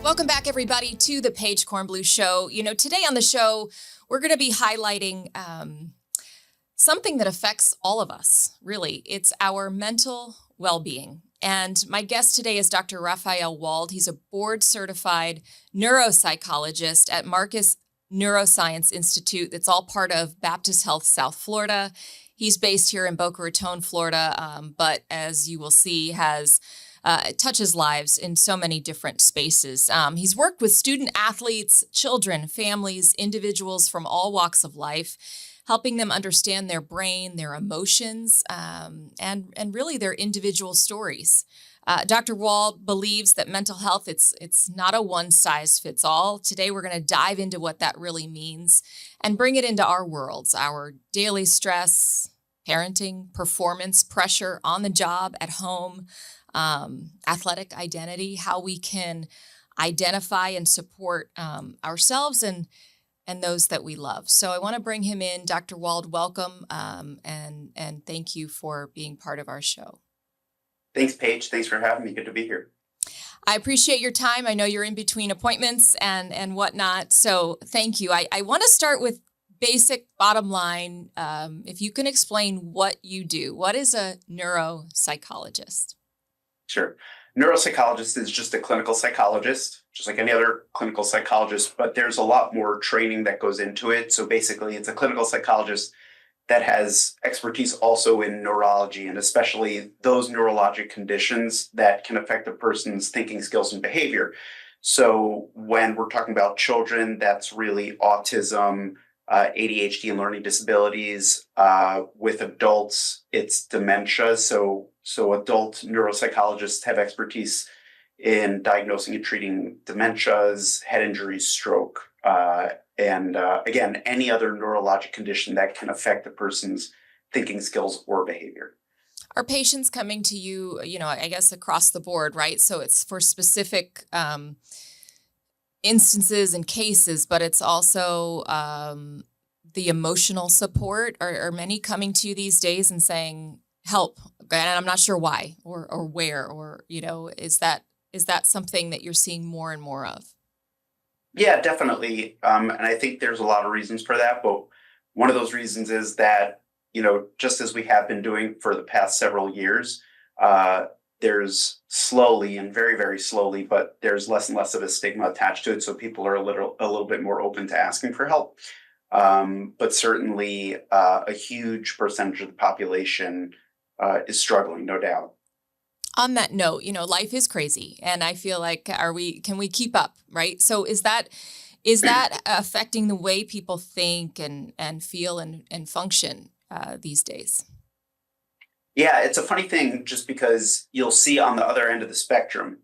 Welcome back, everybody, to the Paige Kornblue Show. Today on the show, we're going to be highlighting something that affects all of us, really. It's our mental well-being. And my guest today is Dr. Raphael Wald. He's a board-certified neuropsychologist at Marcus Neuroscience Institute. That's all part of Baptist Health South Florida. He's based here in Boca Raton, Florida, but as you will see, touches lives in so many different spaces. He's worked with student athletes, children, families, individuals from all walks of life, helping them understand their brain, their emotions, and really their individual stories. Dr. Wald believes that mental health, it's not a one-size-fits-all. Today, we're going to dive into what that really means and bring it into our worlds, our daily stress, parenting, performance, pressure on the job, at home, athletic identity, how we can identify and support ourselves and those that we love. So I want to bring him in. Dr. Wald, welcome, and thank you for being part of our show. Thanks, Paige. Thanks for having me. Good to be here. I appreciate your time. I know you're in between appointments and whatnot, so thank you. I want to start with basic bottom line. If you can explain what you do. What is a neuropsychologist? Sure. Neuropsychologist is just a clinical psychologist, just like any other clinical psychologist, but there's a lot more training that goes into it. So basically, it's a clinical psychologist that has expertise also in neurology, and especially those neurologic conditions that can affect a person's thinking skills and behavior. So when we're talking about children, that's really autism, ADHD and learning disabilities. With adults, it's dementia. So adult neuropsychologists have expertise in diagnosing and treating dementias, head injuries, stroke, and again, any other neurologic condition that can affect a person's thinking skills or behavior. Are patients coming to you, I guess across the board, right? So it's for specific instances and cases, but it's also the emotional support. Are many coming to you these days and saying, help, and I'm not sure why or where, or, is that something that you're seeing more and more of? Yeah, definitely. And I think there's a lot of reasons for that. But one of those reasons is that, just as we have been doing for the past several years, there's slowly and very, very slowly, but there's less and less of a stigma attached to it. So people are a little bit more open to asking for help. But certainly a huge percentage of the population is struggling, no doubt. On that note, life is crazy, and I feel like can we keep up, right? So is that affecting the way people think and feel and function these days? Yeah, it's a funny thing just because you'll see on the other end of the spectrum,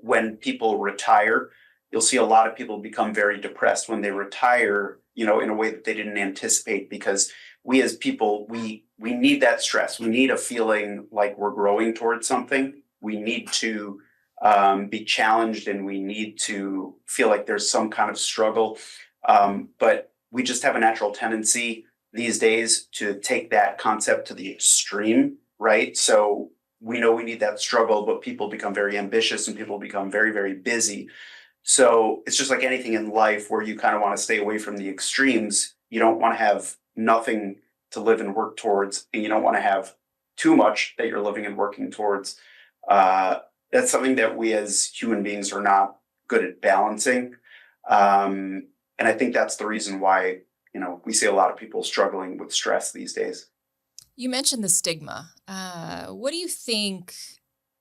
when people retire, you'll see a lot of people become very depressed when they retire, in a way that they didn't anticipate, because we as people, we need that stress. We need a feeling like we're growing towards something. We need to be challenged, and we need to feel like there's some kind of struggle. But we just have a natural tendency these days to take that concept to the extreme, right? So we know we need that struggle, but people become very ambitious and people become very, very busy. So it's just like anything in life where you kind of want to stay away from the extremes. You don't want to have nothing to live and work towards, and you don't want to have too much that you're living and working towards. That's something that we as human beings are not good at balancing. And I think that's the reason why, we see a lot of people struggling with stress these days. You mentioned the stigma. What do you think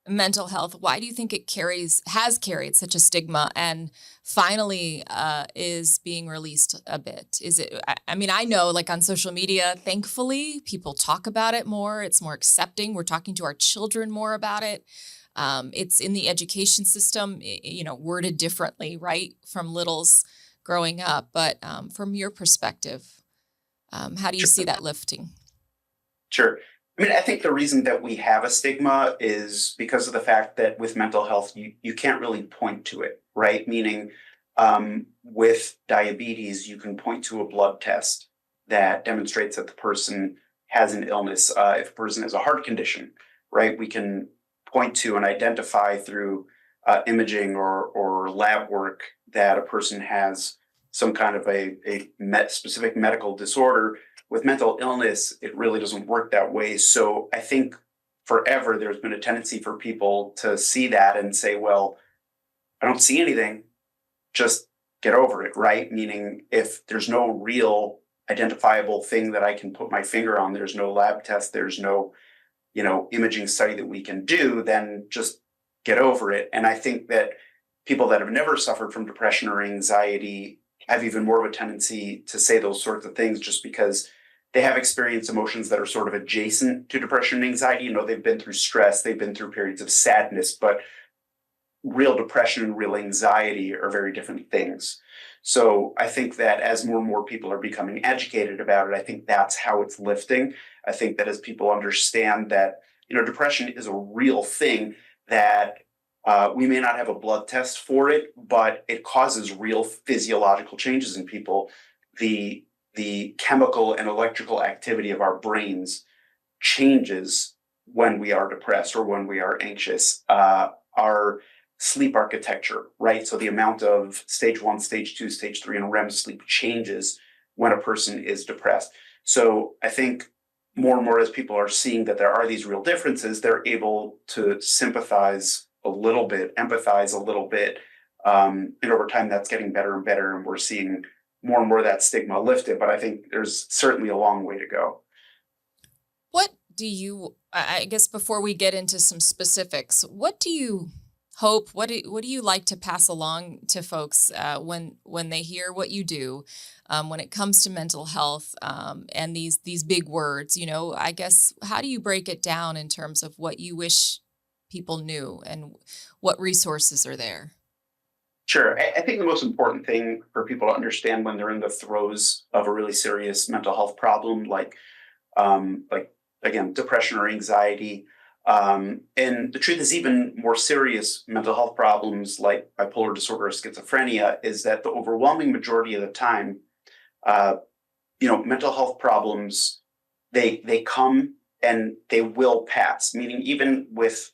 mental health, why do you think it has carried such a stigma and finally is being released a bit? Is it, I know like on social media, thankfully, people talk about it more. It's more accepting. We're talking to our children more about it. It's in the education system, worded differently, right? From littles growing up. But from your perspective, how do you see that lifting? Sure. I think the reason that we have a stigma is because of the fact that with mental health, you can't really point to it, right? Meaning with diabetes, you can point to a blood test that demonstrates that the person has an illness. If a person has a heart condition, right, we can point to and identify through imaging or lab work that a person has some kind of specific medical disorder. With mental illness, it really doesn't work that way. So I think forever there's been a tendency for people to see that and say, well, I don't see anything, just get over it, right? Meaning if there's no real identifiable thing that I can put my finger on, there's no lab test, there's no, imaging study that we can do, then just get over it. And I think that people that have never suffered from depression or anxiety have even more of a tendency to say those sorts of things just because they have experienced emotions that are sort of adjacent to depression and anxiety. They've been through stress, they've been through periods of sadness, but real depression and real anxiety are very different things. So I think that as more and more people are becoming educated about it, I think that's how it's lifting. I think that as people understand that, depression is a real thing, that we may not have a blood test for it, but it causes real physiological changes in people. The chemical and electrical activity of our brains changes when we are depressed or when we are anxious. Our sleep architecture, right? So the amount of stage 1, stage 2, stage 3, and REM sleep changes when a person is depressed. So I think more and more as people are seeing that there are these real differences, they're able to sympathize a little bit, empathize a little bit. And over time, that's getting better and better. And we're seeing more and more of that stigma lifted. But I think there's certainly a long way to go. What do you, I guess before we get into some specifics, what do you hope, what do you like to pass along to folks when they hear what you do when it comes to mental health and these big words? I guess, how do you break it down in terms of what you wish people knew and what resources are there? Sure. I think the most important thing for people to understand when they're in the throes of a really serious mental health problem, like again, depression or anxiety, and the truth is, even more serious mental health problems like bipolar disorder or schizophrenia, is that the overwhelming majority of the time, mental health problems, they come and they will pass. Meaning, even with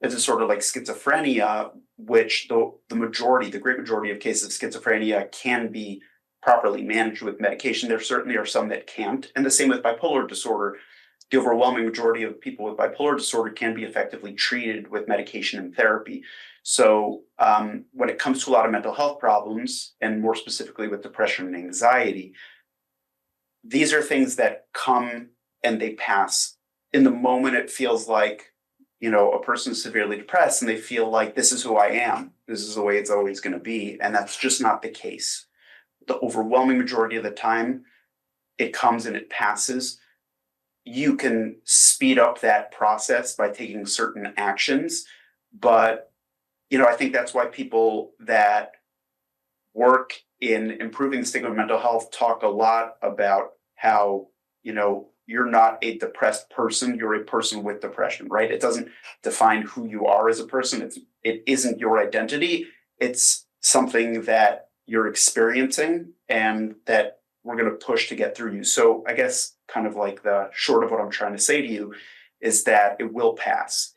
a disorder like schizophrenia, which the great majority of cases of schizophrenia can be properly managed with medication, there certainly are some that can't. And the same with bipolar disorder. The overwhelming majority of people with bipolar disorder can be effectively treated with medication and therapy. So when it comes to a lot of mental health problems, and more specifically with depression and anxiety, these are things that come and they pass. In the moment, it feels like, a person is severely depressed and they feel like, this is who I am. This is the way it's always going to be. And that's just not the case. The overwhelming majority of the time, it comes and it passes. You can speed up that process by taking certain actions. But, I think that's why people that work in improving the stigma of mental health talk a lot about how, you're not a depressed person, you're a person with depression, right? It doesn't define who you are as a person. It isn't your identity. It's something that you're experiencing and that we're going to push to get through you. So I guess kind of like the short of what I'm trying to say to you is that it will pass.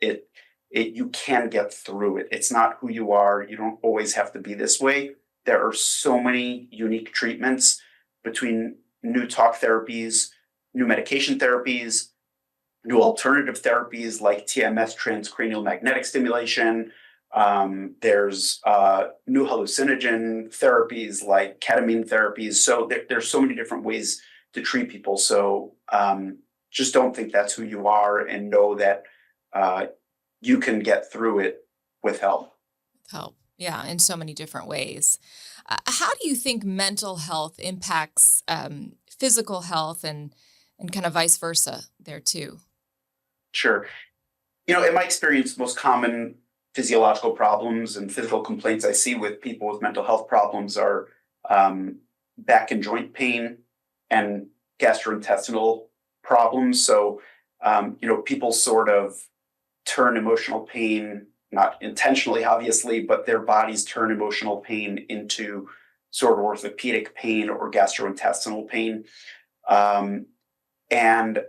You can get through it. It's not who you are. You don't always have to be this way. There are so many unique treatments between new talk therapies, new medication therapies, new alternative therapies like TMS, transcranial magnetic stimulation. There's new hallucinogen therapies like ketamine therapies. So there's so many different ways to treat people. So just don't think that's who you are, and know that you can get through it with help. Help. Yeah, in so many different ways. How do you think mental health impacts physical health and kind of vice versa there too? Sure. In my experience, most common physiological problems and physical complaints I see with people with mental health problems are back and joint pain and gastrointestinal problems. So, people sort of turn emotional pain, not intentionally, obviously, but their bodies turn emotional pain into sort of orthopedic pain or gastrointestinal pain. And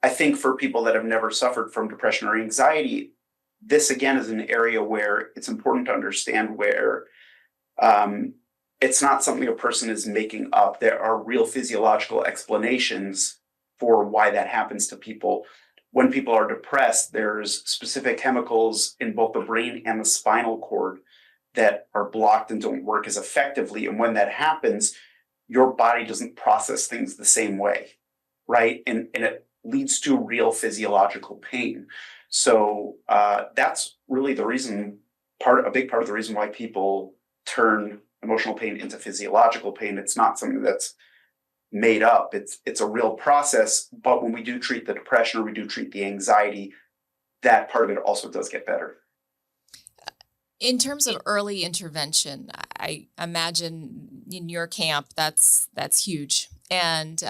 I think for people that have never suffered from depression or anxiety, this again is an area where it's important to understand where it's not something a person is making up. There are real physiological explanations for why that happens to people. When people are depressed, there's specific chemicals in both the brain and the spinal cord that are blocked and don't work as effectively. And when that happens, your body doesn't process things the same way, right? And it leads to real physiological pain. So that's really the reason, a big part of the reason why people turn emotional pain into physiological pain. It's not something that's made up. It's a real process. But when we do treat the depression or we do treat the anxiety, that part of it also does get better. In terms of early intervention, I imagine in your camp that's huge. And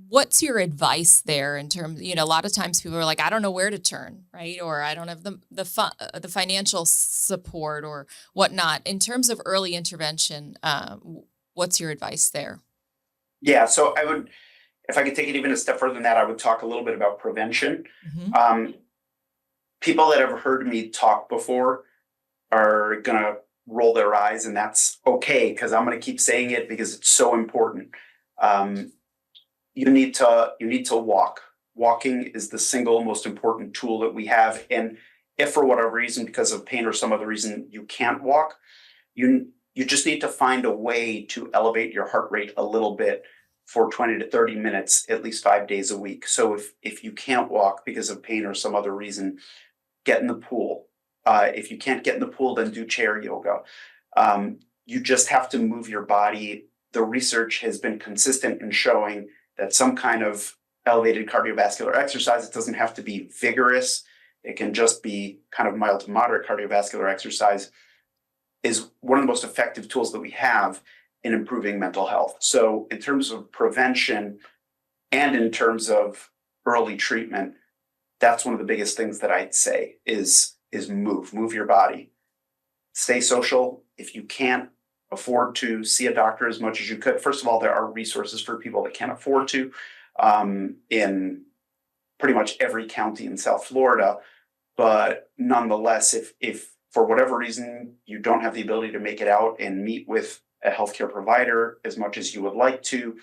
what's your advice there in terms? A lot of times people are like, I don't know where to turn, right? Or I don't have the financial support or whatnot. In terms of early intervention, what's your advice there? Yeah, so if I could take it even a step further than that, I would talk a little bit about prevention. Mm-hmm. People that have heard me talk before are going to roll their eyes, and that's okay, because I'm going to keep saying it because it's so important. You need to walk. Walking is the single most important tool that we have. And if for whatever reason, because of pain or some other reason, you can't walk, you just need to find a way to elevate your heart rate a little bit for 20 to 30 minutes, at least 5 days a week. So if you can't walk because of pain or some other reason, get in the pool. If you can't get in the pool, then do chair yoga. You just have to move your body. The research has been consistent in showing that some kind of elevated cardiovascular exercise, it doesn't have to be vigorous. It can just be kind of mild to moderate cardiovascular exercise, is one of the most effective tools that we have in improving mental health. So in terms of prevention and in terms of early treatment, that's one of the biggest things that I'd say is move your body, stay social. If you can't afford to see a doctor as much as you could, first of all, there are resources for people that can't afford to in pretty much every county in South Florida. But nonetheless, if for whatever reason you don't have the ability to make it out and meet with a healthcare provider as much as you would like to,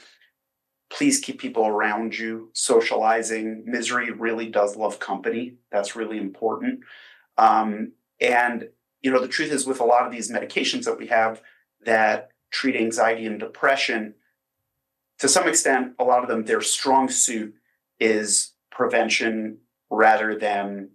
please keep people around you, socializing. Misery really does love company. That's really important. And the truth is, with a lot of these medications that we have that treat anxiety and depression, to some extent, a lot of them, their strong suit is prevention rather than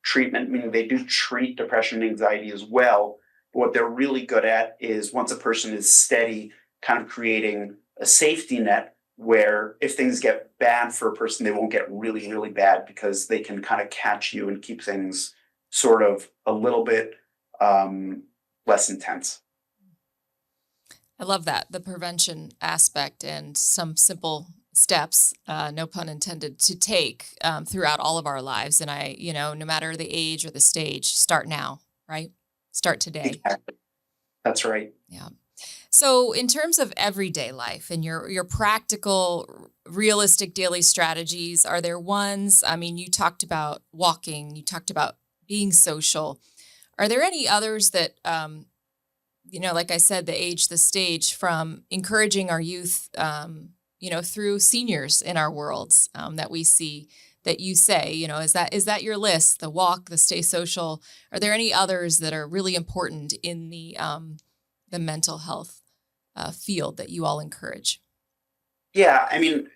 treatment, meaning they do treat depression and anxiety as well. But what they're really good at is, once a person is steady, kind of creating a safety net where if things get bad for a person, they won't get really, really bad, because they can kind of catch you and keep things sort of a little bit less intense. I love that, the prevention aspect and some simple steps, no pun intended, to take throughout all of our lives. And no matter the age or the stage, start now, right? Start today. Exactly. That's right. Yeah. So in terms of everyday life and your practical, realistic daily strategies, are there ones? I mean, you talked about walking, you talked about being social. Are there any others that, like I said, the age, the stage, from encouraging our youth, through seniors in our worlds that we see, that you say, is that your list? The walk, the stay social. Are there any others that are really important in the mental health field that you all encourage? Yeah, I mean,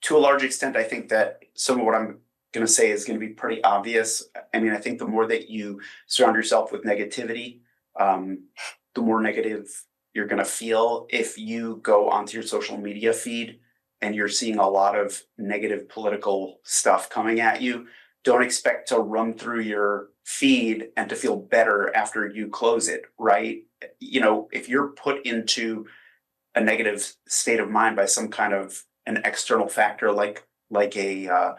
to a large extent, I think that some of what I'm going to say is going to be pretty obvious. I mean, I think the more that you surround yourself with negativity, the more negative you're going to feel. If you go onto your social media feed and you're seeing a lot of negative political stuff coming at you, don't expect to run through your feed and to feel better after you close it, right? If you're put into a negative state of mind by some kind of an external factor, like a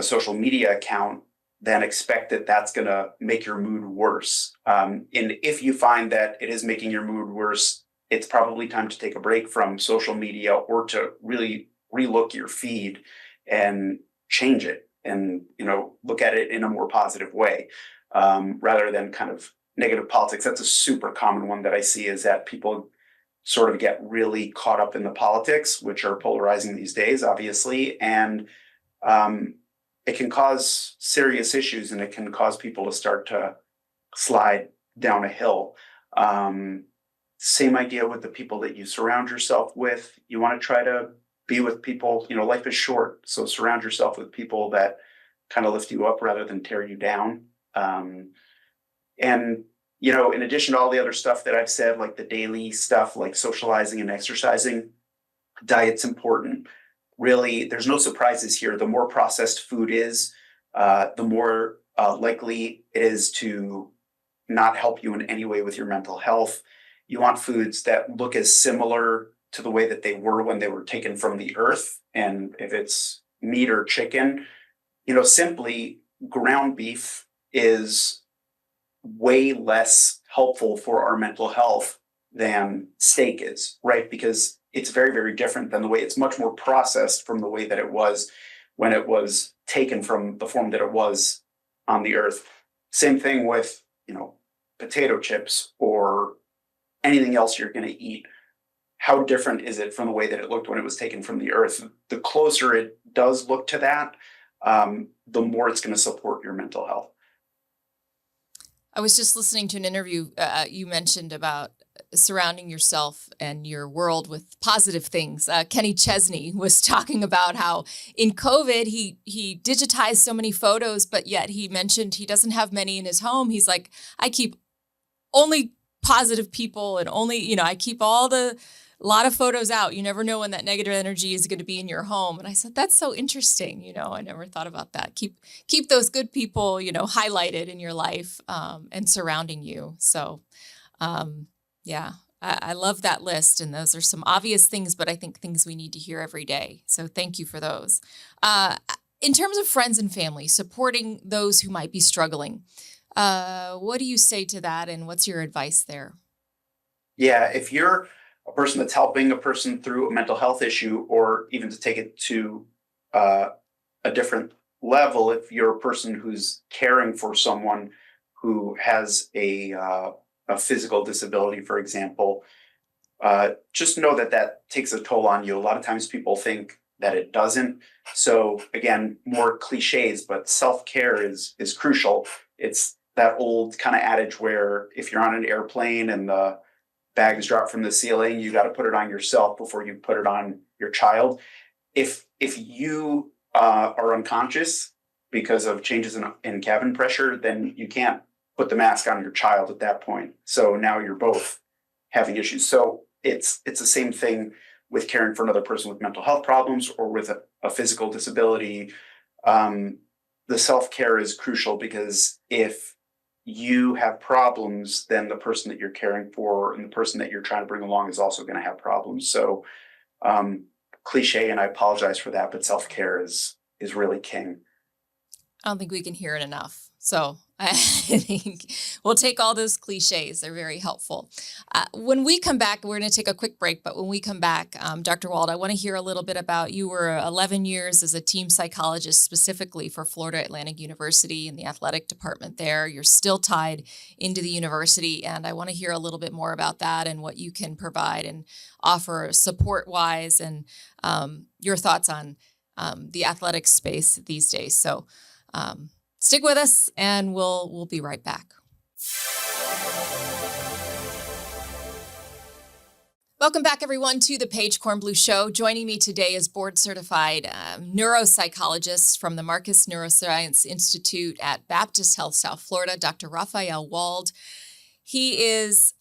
social media account, then expect that that's going to make your mood worse. And if you find that it is making your mood worse, it's probably time to take a break from social media, or to really relook your feed and change it. and look at it in a more positive way, rather than kind of negative politics. That's a super common one that I see, is that people sort of get really caught up in the politics, which are polarizing these days, obviously, and it can cause serious issues, and it can cause people to start to slide down a hill. Same idea with the people that you surround yourself with. You want to try to be with people, life is short. So surround yourself with people that kind of lift you up rather than tear you down. And, in addition to all the other stuff that I've said, like the daily stuff, like socializing and exercising, diet's important. Really, there's no surprises here. The more processed food is, the more likely it is to not help you in any way with your mental health. You want foods that look as similar to the way that they were when they were taken from the earth. And if it's meat or chicken, simply ground beef is way less helpful for our mental health than steak is, right? Because it's very, very different than it's much more processed from the way that it was when it was taken from the form that it was on the earth. Same thing with, potato chips or anything else you're going to eat. How different is it from the way that it looked when it was taken from the earth? The closer it does look to that, the more it's going to support your mental health. I was just listening to an interview you mentioned about surrounding yourself and your world with positive things. Kenny Chesney was talking about how in COVID, he digitized so many photos, but yet he mentioned he doesn't have many in his home. He's like, I keep only positive people and only, I keep a lot of photos out. You never know when that negative energy is going to be in your home. And I said, that's so interesting. I never thought about that. Keep those good people, highlighted in your life and surrounding you. So, yeah, I love that list. And those are some obvious things, but I think things we need to hear every day. So thank you for those. In terms of friends and family, supporting those who might be struggling, what do you say to that? And what's your advice there? Yeah, if you're a person that's helping a person through a mental health issue, or even to take it to a different level, if you're a person who's caring for someone who has a physical disability, for example, just know that takes a toll on you. A lot of times people think that it doesn't. So again, more cliches, but self-care is crucial. It's that old kind of adage where if you're on an airplane and the bag is dropped from the ceiling, you got to put it on yourself before you put it on your child. If you are unconscious because of changes in cabin pressure, then you can't put the mask on your child at that point. So now you're both having issues. So it's the same thing with caring for another person with mental health problems or with a physical disability. The self-care is crucial, because if you have problems, then the person that you're caring for and the person that you're trying to bring along is also going to have problems. So cliche, and I apologize for that, but self-care is really king. I don't think we can hear it enough. So I think we'll take all those cliches. They're very helpful. When we come back, we're going to take a quick break. But when we come back, Dr. Wald, I want to hear a little bit about, you were 11 years as a team psychologist specifically for Florida Atlantic University in the athletic department there. You're still tied into the university. And I want to hear a little bit more about that and what you can provide and offer support-wise, and your thoughts on the athletic space these days. So stick with us, and we'll be right back. Welcome back, everyone, to the Paige Kornblue Show. Joining me today is board-certified neuropsychologist from the Marcus Neuroscience Institute at Baptist Health, South Florida, Dr. Raphael Wald. He is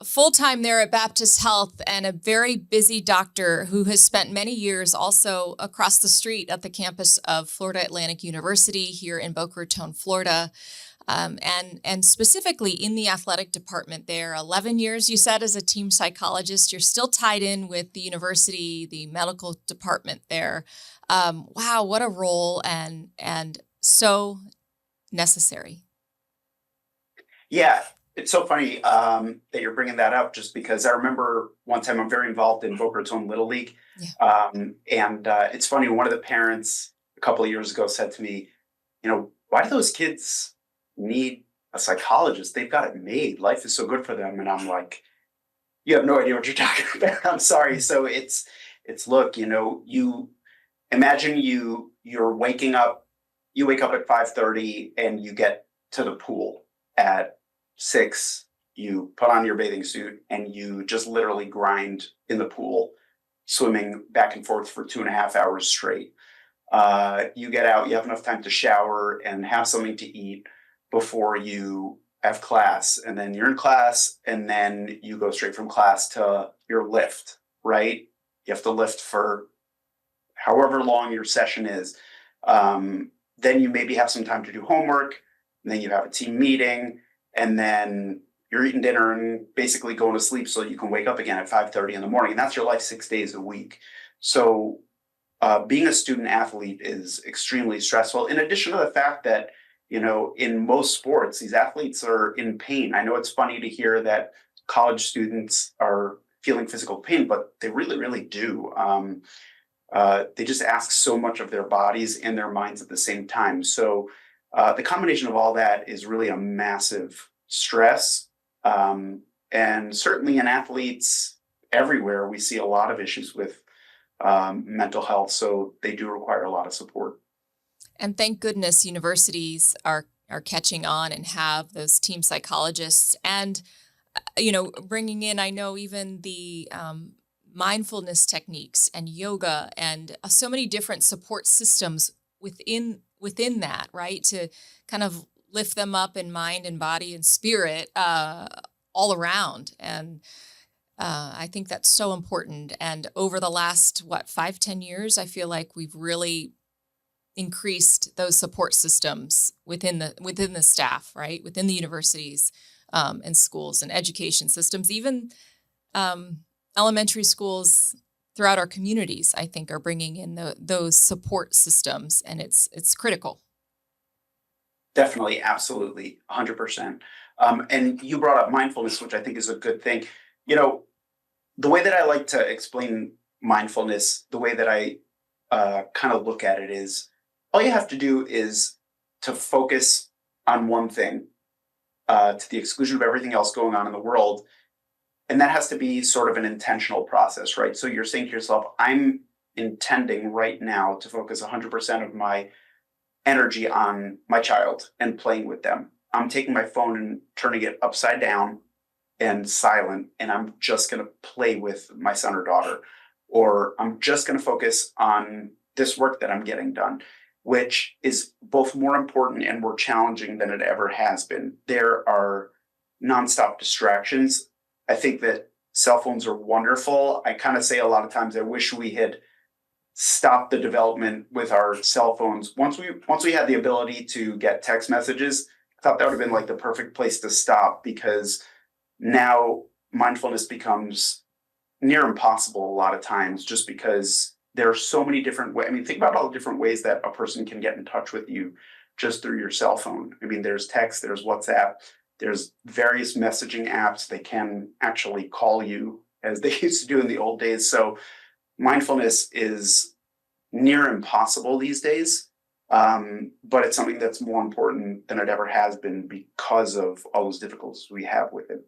full-time there at Baptist Health and a very busy doctor who has spent many years also across the street at the campus of Florida Atlantic University here in Boca Raton, Florida, and specifically in the athletic department there. 11 years, you said, as a team psychologist. You're still tied in with the university, the medical department there. Wow, what a role, and so necessary. Yeah. It's so funny that you're bringing that up, just because I remember one time I'm very involved in Boca Raton Little League. Yeah. And it's funny, one of the parents a couple of years ago said to me, why do those kids need a psychologist? They've got it made. Life is so good for them. And I'm like, you have no idea what you're talking about. I'm sorry. So it's look, you imagine you're waking up, you wake up at 5:30 and you get to the pool at 6. You put on your bathing suit and you just literally grind in the pool, swimming back and forth for 2.5 hours straight. You get out, you have enough time to shower and have something to eat before you have class. And then you're in class, and then you go straight from class to your lift, right? You have to lift for however long your session is. Then you maybe have some time to do homework, and then you have a team meeting, and then you're eating dinner and basically going to sleep so you can wake up again at 5:30 in the morning. And that's your life 6 days a week. So being a student athlete is extremely stressful, in addition to the fact that, in most sports, these athletes are in pain. I know it's funny to hear that college students are feeling physical pain, but they really, really do. They just ask so much of their bodies and their minds at the same time. So the combination of all that is really a massive stress. And certainly in athletes everywhere, we see a lot of issues with mental health. So they do require a lot of support. And thank goodness universities are catching on and have those team psychologists and, bringing in, I know, even the mindfulness techniques and yoga and so many different support systems within that, right? To kind of lift them up in mind and body and spirit all around. And I think that's so important. And over the last, 5-10 years, I feel like we've really increased those support systems within the staff, right? Within the universities and schools and education systems, even elementary schools throughout our communities, I think, are bringing in those support systems, and it's critical. Definitely, absolutely, 100%. And you brought up mindfulness, which I think is a good thing. The way that I like to explain mindfulness, the way that I kind of look at it is, all you have to do is to focus on one thing to the exclusion of everything else going on in the world. And that has to be sort of an intentional process, right? So you're saying to yourself, I'm intending right now to focus 100% of my energy on my child and playing with them. I'm taking my phone and turning it upside down and silent, and I'm just going to play with my son or daughter. Or I'm just going to focus on this work that I'm getting done, which is both more important and more challenging than it ever has been. There are nonstop distractions. I think that cell phones are wonderful. I kind of say a lot of times, I wish we had stopped the development with our cell phones. Once we had the ability to get text messages, I thought that would have been like the perfect place to stop, because now mindfulness becomes near impossible a lot of times, just because there are so many different ways. I mean, think about all the different ways that a person can get in touch with you just through your cell phone. I mean, there's text, there's WhatsApp, there's various messaging apps. They can actually call you as they used to do in the old days. So mindfulness is near impossible these days, but it's something that's more important than it ever has been because of all those difficulties we have with it.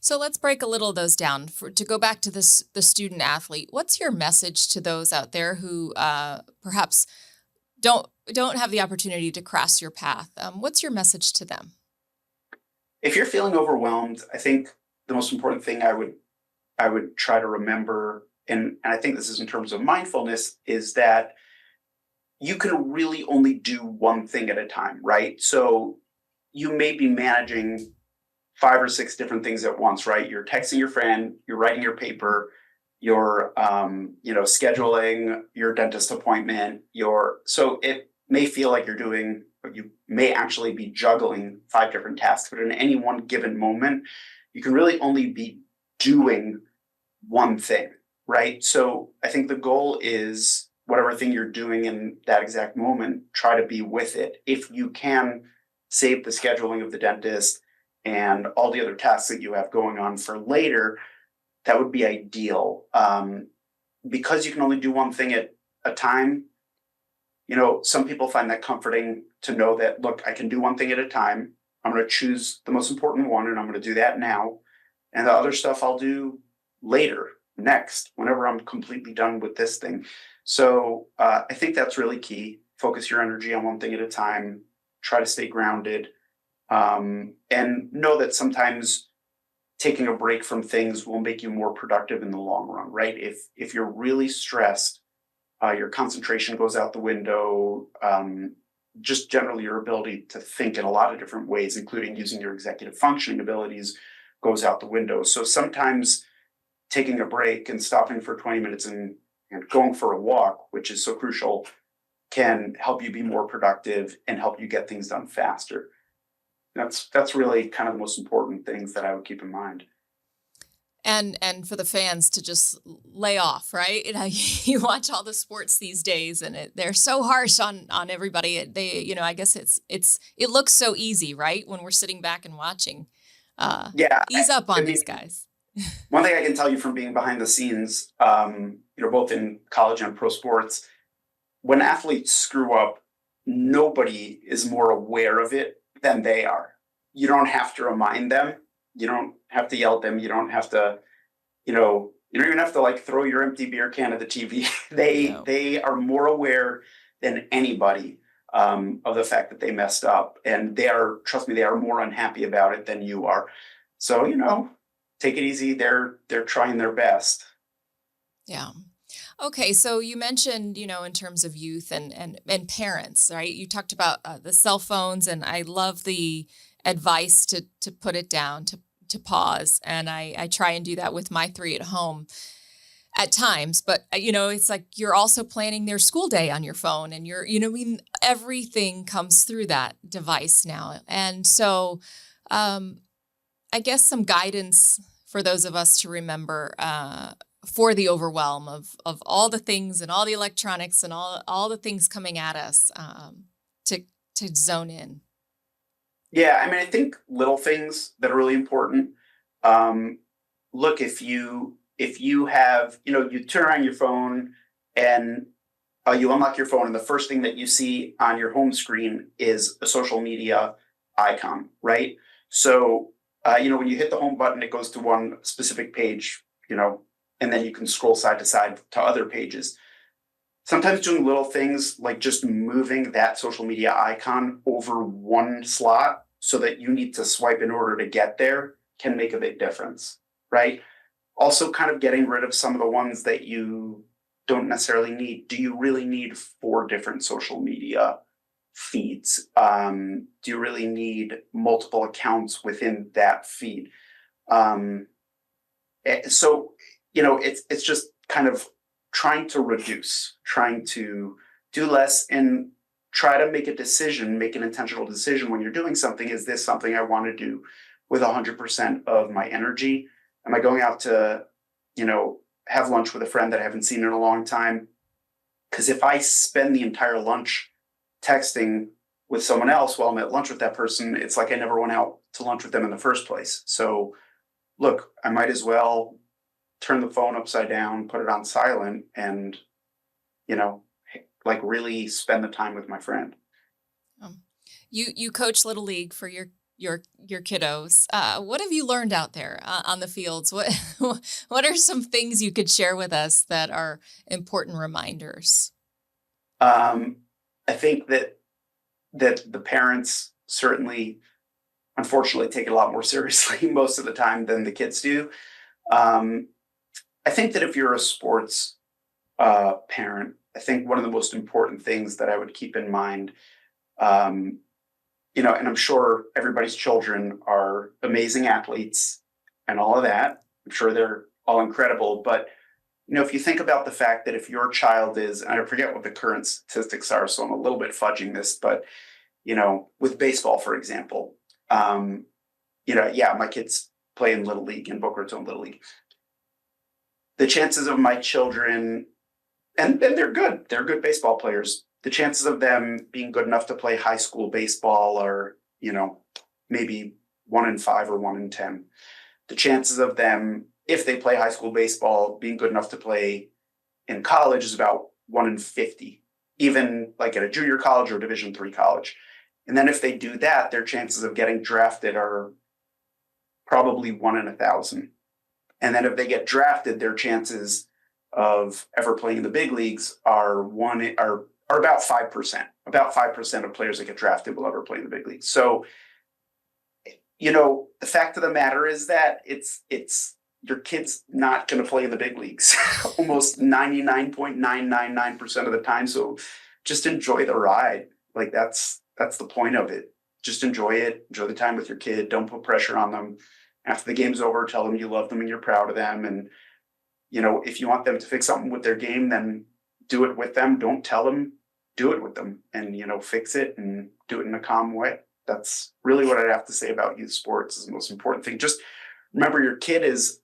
So let's break a little of those down. To go back to the student athlete, what's your message to those out there who perhaps don't have the opportunity to cross your path? What's your message to them? If you're feeling overwhelmed, I think the most important thing I would try to remember, and I think this is in terms of mindfulness, is that you can really only do one thing at a time, right? So you may be managing 5 or 6 different things at once, right? You're texting your friend, you're writing your paper, you're scheduling your dentist appointment, so it may feel like you may actually be juggling 5 different tasks, but in any one given moment, you can really only be doing one thing, right? So I think the goal is, whatever thing you're doing in that exact moment, try to be with it. If you can save the scheduling of the dentist and all the other tasks that you have going on for later, that would be ideal. Because you can only do one thing at a time, Some people find that comforting to know that, look, I can do one thing at a time. I'm going to choose the most important one, and I'm going to do that now. And the other stuff I'll do later, next, whenever I'm completely done with this thing. So I think that's really key. Focus your energy on one thing at a time. Try to stay grounded, and know that sometimes taking a break from things will make you more productive in the long run, right? If you're really stressed, your concentration goes out the window. Just generally your ability to think in a lot of different ways, including using your executive functioning abilities, goes out the window. So sometimes taking a break and stopping for 20 minutes and going for a walk, which is so crucial, can help you be more productive and help you get things done faster. That's really kind of the most important things that I would keep in mind. And for the fans to just lay off, right? You watch all the sports these days, and they're so harsh on everybody. I guess it looks so easy, right? When we're sitting back and watching, Yeah, ease up I on mean, these guys. one thing I can tell you from being behind the scenes, both in college and pro sports, when athletes screw up, nobody is more aware of it than they are. You don't have to remind them. You don't have to yell at them. You don't have to, you don't even have to like throw your empty beer can at the TV. they No. they are more aware than anybody of the fact that they messed up, and trust me, they are more unhappy about it than you are. So take it easy. They're trying their best. Yeah. Okay, so you mentioned, in terms of youth and parents, right? You talked about the cell phones, and I love the advice to put it down, to pause, and I try and do that with my three at home at times. But it's like you're also planning their school day on your phone, and everything comes through that device now, and so I guess some guidance for those of us to remember. For the overwhelm of all the things and all the electronics and all the things coming at us, to zone in. Yeah, I mean, I think little things that are really important. Um, Look, if you have, you turn on your phone and you unlock your phone, and the first thing that you see on your home screen is a social media icon, right? So, when you hit the home button, it goes to one specific page, and then you can scroll side to side to other pages. Sometimes doing little things like just moving that social media icon over one slot so that you need to swipe in order to get there can make a big difference, right? Also, kind of getting rid of some of the ones that you don't necessarily need. Do you really need 4 different social media feeds? Do you really need multiple accounts within that feed? So, it's just kind of trying to reduce, trying to do less, and try to make an intentional decision when you're doing something. Is this something I want to do with 100% of my energy? Am I going out to, have lunch with a friend that I haven't seen in a long time? Because if I spend the entire lunch texting with someone else while I'm at lunch with that person, it's like I never went out to lunch with them in the first place. So, look, I might as well turn the phone upside down, put it on silent, and, like really spend the time with my friend. Um, you coach Little League for your kiddos. What have you learned out there on the fields? What what are some things you could share with us that are important reminders? Um, I think that the parents certainly, unfortunately, take it a lot more seriously most of the time than the kids do. Um, I think that if you're a sports parent, I think one of the most important things that I would keep in mind, um, and I'm sure everybody's children are amazing athletes and all of that. I'm sure they're all incredible. But, if you think about the fact that if your child is, and I forget what the current statistics are, so I'm a little bit fudging this, but, with baseball, for example, yeah, my kids play in Little League, in Boca Raton Little League. The chances of my children, and they're good baseball players. The chances of them being good enough to play high school baseball are, maybe 1 in 5 or 1 in 10. The chances of them, if they play high school baseball, being good enough to play in college is about 1 in 50. even like at a junior college or Division III college. And then if they do that, their chances of getting drafted are probably 1 in 1,000. And then if they get drafted, their chances of ever playing in the big leagues are about 5%. About 5% of players that get drafted will ever play in the big leagues. So, the fact of the matter is that it's your kid's not going to play in the big leagues almost 99.999% of the time. So just enjoy the ride. Like that's the point of it. Just enjoy it. Enjoy the time with your kid. Don't put pressure on them. After the game's over, tell them you love them and you're proud of them. And, if you want them to fix something with their game, then do it with them. Don't tell them, do it with them and, fix it and do it in a calm way. That's really what I'd have to say about youth sports is the most important thing. Just remember your kid is,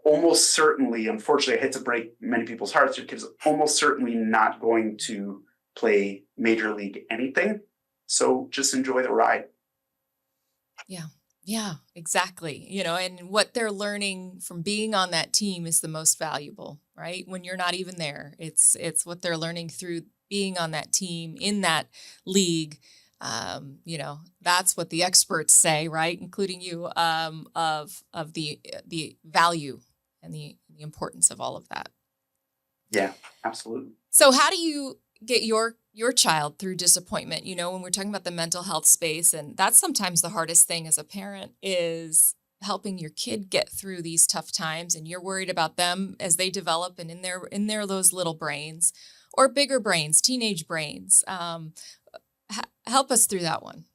almost certainly, unfortunately, I hate to break many people's hearts, your kid is almost certainly not going to play major league anything. So just enjoy the ride. Yeah, exactly. And what they're learning from being on that team is the most valuable, right? When you're not even there, it's what they're learning through being on that team in that league. That's what the experts say, right? Including you, of the value and the importance of all of that. Yeah, absolutely. So how do you get your child through disappointment? When we're talking about the mental health space, and that's sometimes the hardest thing as a parent is helping your kid get through these tough times, and you're worried about them as they develop and in their those little brains or bigger brains, teenage brains. Help us through that one.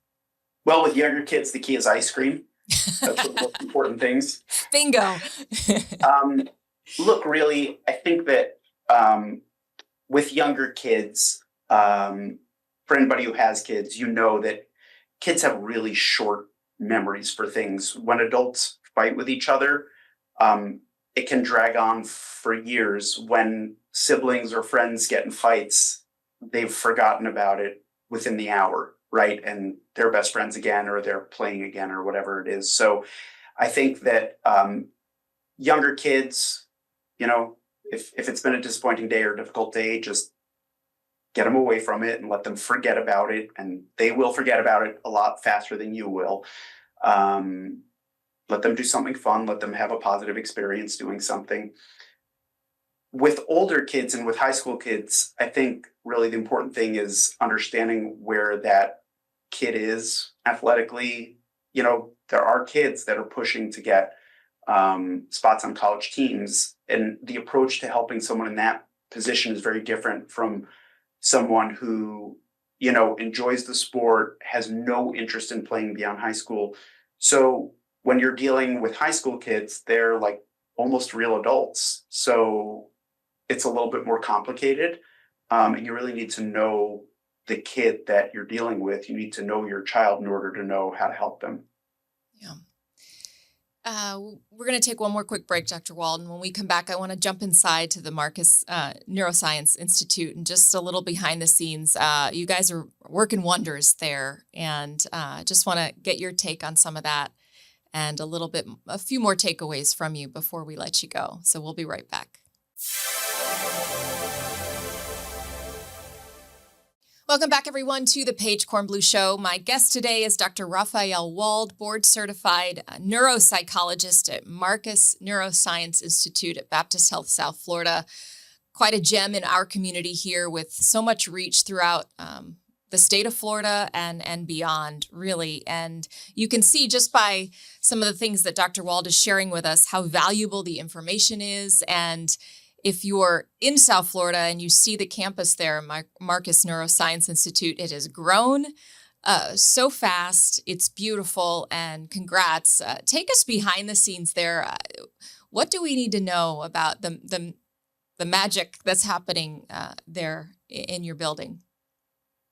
Well, with younger kids, the key is ice cream. That's one of the most important things. Bingo. Look, really, I think that with younger kids, for anybody who has kids, that kids have really short memories for things. When adults fight with each other, it can drag on for years. When siblings or friends get in fights, they've forgotten about it within the hour, right? And they're best friends again, or they're playing again, or whatever it is. So I think that younger kids, if it's been a disappointing day or a difficult day, just get them away from it and let them forget about it. And they will forget about it a lot faster than you will. Let them do something fun. Let them have a positive experience doing something. With older kids and with high school kids, I think really the important thing is understanding where that kid is athletically. There are kids that are pushing to get spots on college teams, and the approach to helping someone in that position is very different from someone who, enjoys the sport, has no interest in playing beyond high school. So when you're dealing with high school kids, they're like almost real adults. So it's a little bit more complicated. And you really need to know the kid that you're dealing with. You need to know your child in order to know how to help them. Yeah. We're going to take one more quick break, Dr. Wald. And when we come back, I want to jump inside to the Marcus Neuroscience Institute and just a little behind the scenes. You guys are working wonders there, and just want to get your take on some of that and a few more takeaways from you before we let you go. So we'll be right back. Welcome back, everyone, to the Paige Kornblue Show. My guest today is Dr. Raphael Wald, board-certified neuropsychologist at Marcus Neuroscience Institute at Baptist Health, South Florida. Quite a gem in our community here with so much reach throughout the state of Florida and beyond, really. And you can see just by some of the things that Dr. Wald is sharing with us how valuable the information is. And if you're in South Florida and you see the campus there, Marcus Neuroscience Institute, it has grown so fast. It's beautiful, and congrats. Take us behind the scenes there. What do we need to know about the magic that's happening there in your building?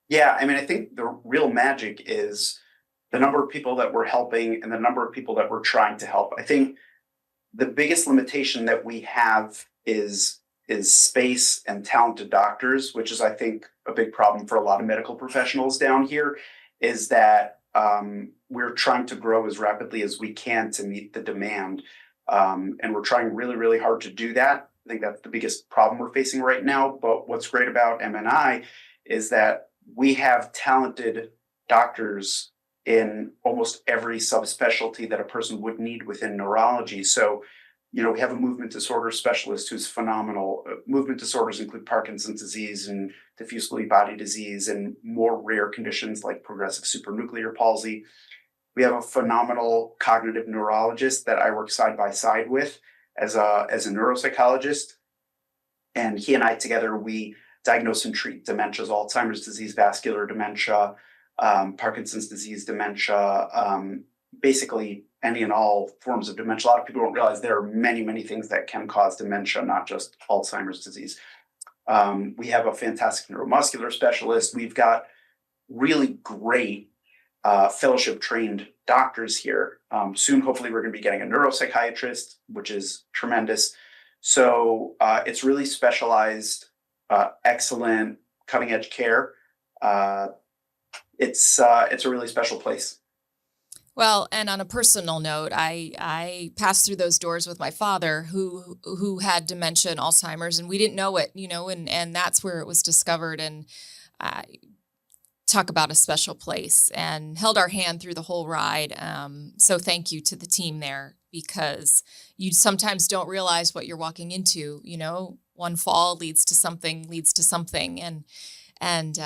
Yeah, I think the real magic is the number of people that we're helping and the number of people that we're trying to help. I think the biggest limitation that we have is space and talented doctors, which is, I think, a big problem for a lot of medical professionals down here, is that we're trying to grow as rapidly as we can to meet the demand. And we're trying really, really hard to do that. I think that's the biggest problem we're facing right now. But what's great about MNI is that we have talented doctors in almost every subspecialty that a person would need within neurology. So, we have a movement disorder specialist who's phenomenal. Movement disorders include Parkinson's disease and diffuse Lewy body disease and more rare conditions like progressive supranuclear palsy. We have a phenomenal cognitive neurologist that I work side by side with as a neuropsychologist. And he and I together, we diagnose and treat dementias, Alzheimer's disease, vascular dementia, Parkinson's disease dementia, basically any and all forms of dementia. A lot of people don't realize there are many, many things that can cause dementia, not just Alzheimer's disease. We have a fantastic neuromuscular specialist. We've got really great fellowship trained doctors here. Soon, hopefully, we're going to be getting a neuropsychiatrist, which is tremendous. So it's really specialized, excellent, cutting edge care. It's a really special place. Well, and on a personal note, I passed through those doors with my father who had dementia and Alzheimer's, and we didn't know it, and that's where it was discovered. And talk about a special place, and held our hand through the whole ride. So thank you to the team there, because you sometimes don't realize what you're walking into. One fall leads to something, and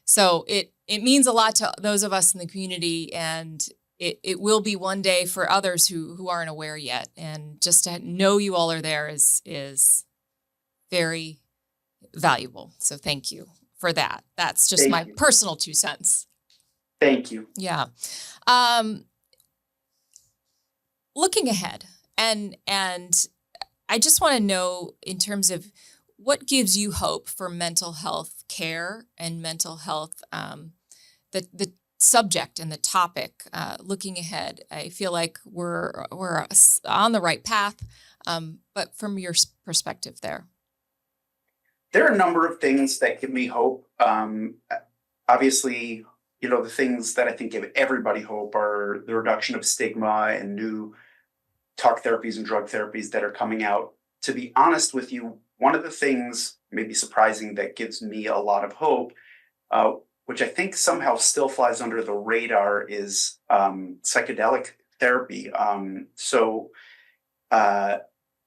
so it means a lot to those of us in the community, and it will be one day for others who aren't aware yet. And just to know you all are there is very valuable. So thank you for that. That's just my personal 2 cents. Thank you. Yeah. Looking ahead, and I just want to know, in terms of what gives you hope for mental health care and mental health, the subject and the topic, looking ahead. I feel like we're on the right path, but from your perspective there. There are a number of things that give me hope. Obviously, the things that I think give everybody hope are the reduction of stigma and new talk therapies and drug therapies that are coming out. To be honest with you, one of the things, maybe surprising, that gives me a lot of hope, which I think somehow still flies under the radar, is psychedelic therapy.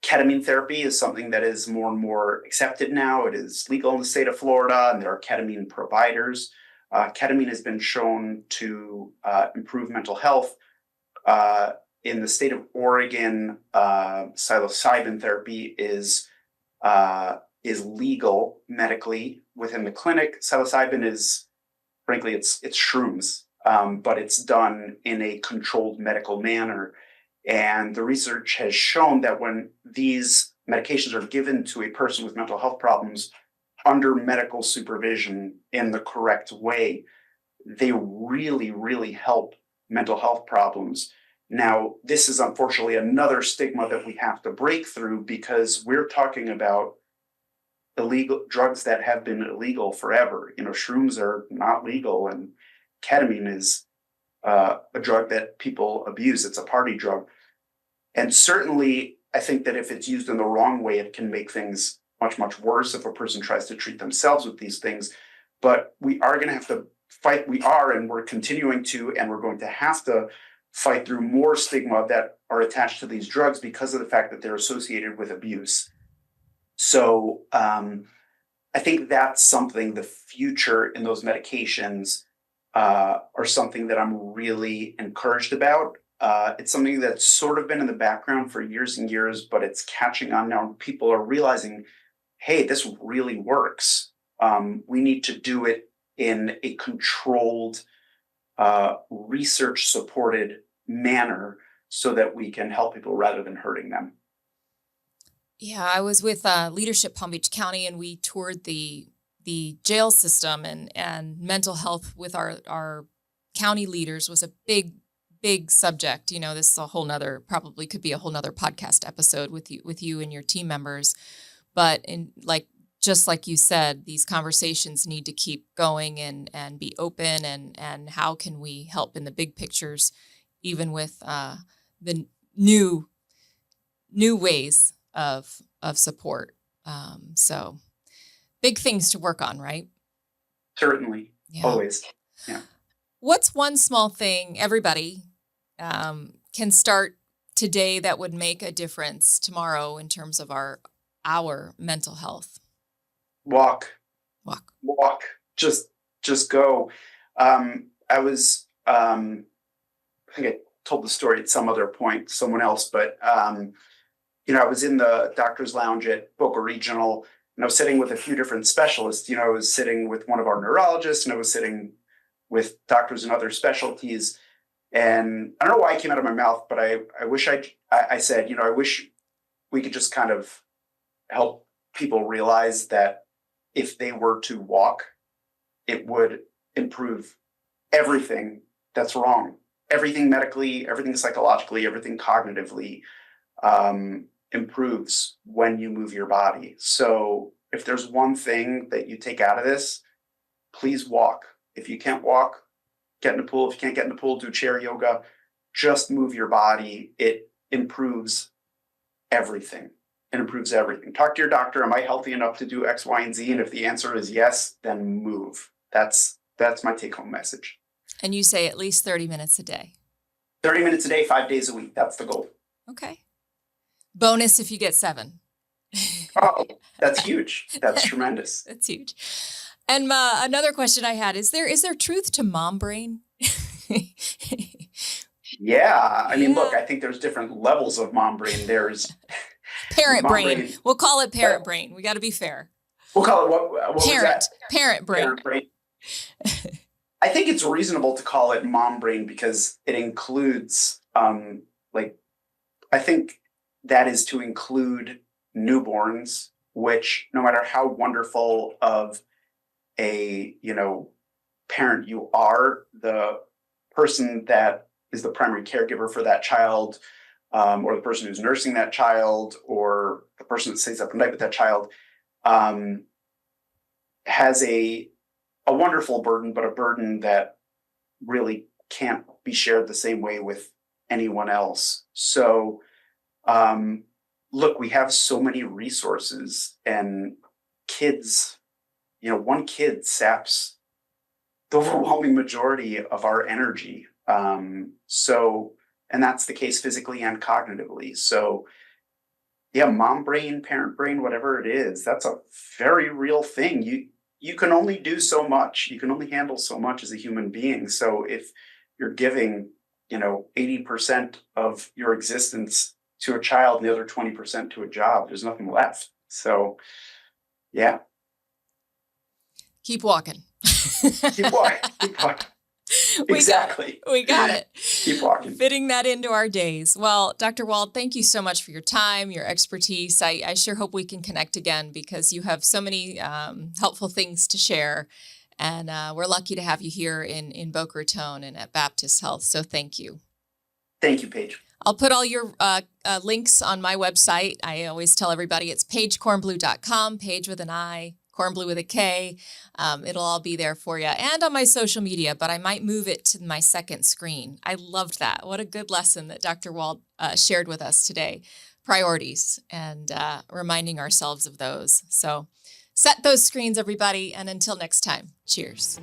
Ketamine therapy is something that is more and more accepted now. It is legal in the state of Florida, and there are ketamine providers. Ketamine has been shown to improve mental health. In the state of Oregon, psilocybin therapy is legal medically within the clinic. Psilocybin is, frankly, it's shrooms, but it's done in a controlled medical manner. And the research has shown that when these medications are given to a person with mental health problems under medical supervision in the correct way, they really, really help mental health problems. Now, this is unfortunately another stigma that we have to break through, because we're talking about illegal drugs that have been illegal forever. Shrooms are not legal, and ketamine is a drug that people abuse. It's a party drug. And certainly, I think that if it's used in the wrong way, it can make things much, much worse if a person tries to treat themselves with these things. But we are going to have to fight. And we're continuing to, and we're going to have to fight through more stigma that are attached to these drugs because of the fact that they're associated with abuse. So I think that's something, the future in those medications are something that I'm really encouraged about. It's something that's sort of been in the background for years and years, but it's catching on now. People are realizing, hey, this really works. We need to do it in a controlled, research-supported manner so that we can help people rather than hurting them. Yeah, I was with Leadership Palm Beach County, and we toured the jail system, and mental health with our county leaders was a big subject. This is probably could be a whole nother podcast episode with you and your team members. But just like you said, these conversations need to keep going and be open, and how can we help in the big pictures, even with the new ways of of support. So big things to work on, right? Certainly. Yeah. Always. Yeah. What's one small thing everybody can start today that would make a difference tomorrow in terms of our mental health? Walk. Walk. Just go. I was, I think I told the story at some other point, someone else, but, I was in the doctor's lounge at Boca Regional, and I was sitting with a few different specialists. I was sitting with one of our neurologists, and I was sitting with doctors in other specialties. And I don't know why it came out of my mouth, but I wish I said, I wish we could just kind of help people realize that if they were to walk, it would improve everything that's wrong. Everything medically, everything psychologically, everything cognitively improves when you move your body. So if there's one thing that you take out of this, please walk. If you can't walk, get in the pool. If you can't get in the pool, do chair yoga. Just move your body. It improves everything. It improves everything. Talk to your doctor. Am I healthy enough to do X, Y, and Z? And if the answer is yes, then move. That's my take-home message. And you say at least 30 minutes a day. 30 minutes a day, 5 days a week. That's the goal. Okay. Bonus if you get 7. Oh, that's huge. That's tremendous. That's huge. And another question I had, is there truth to mom brain? Yeah. I mean, look, I think there's different levels of mom brain. There's parent mom brain. We'll call it parent brain. We got to be fair. We'll call it what was that? Parent brain. Parent brain. I think it's reasonable to call it mom brain because it includes, I think that is to include newborns, which no matter how wonderful of a, parent you are, the person that is the primary caregiver for that child, or the person who's nursing that child, or the person that stays up at night with that child, has a wonderful burden, but a burden that really can't be shared the same way with anyone else. So, look, we have so many resources, and kids, one kid saps the overwhelming majority of our energy. And that's the case physically and cognitively. So yeah, mom brain, parent brain, whatever it is, that's a very real thing. You can only do so much. You can only handle so much as a human being. So if you're giving, 80% of your existence to a child and the other 20% to a job, there's nothing left. So yeah. Keep walking. Keep walking. Keep walking. Exactly. We got it. Keep walking. Fitting that into our days. Well, Dr. Wald, thank you so much for your time, your expertise. I sure hope we can connect again because you have so many helpful things to share. And we're lucky to have you here in Boca Raton and at Baptist Health. So thank you. Thank you, Paige. I'll put all your links on my website. I always tell everybody it's paigekornblue.com, Paige with an I, Kornblue with a K. It'll all be there for you. And on my social media, but I might move it to my second screen. I loved that. What a good lesson that Dr. Wald shared with us today. Priorities and reminding ourselves of those. So set those screens, everybody. And until next time, cheers.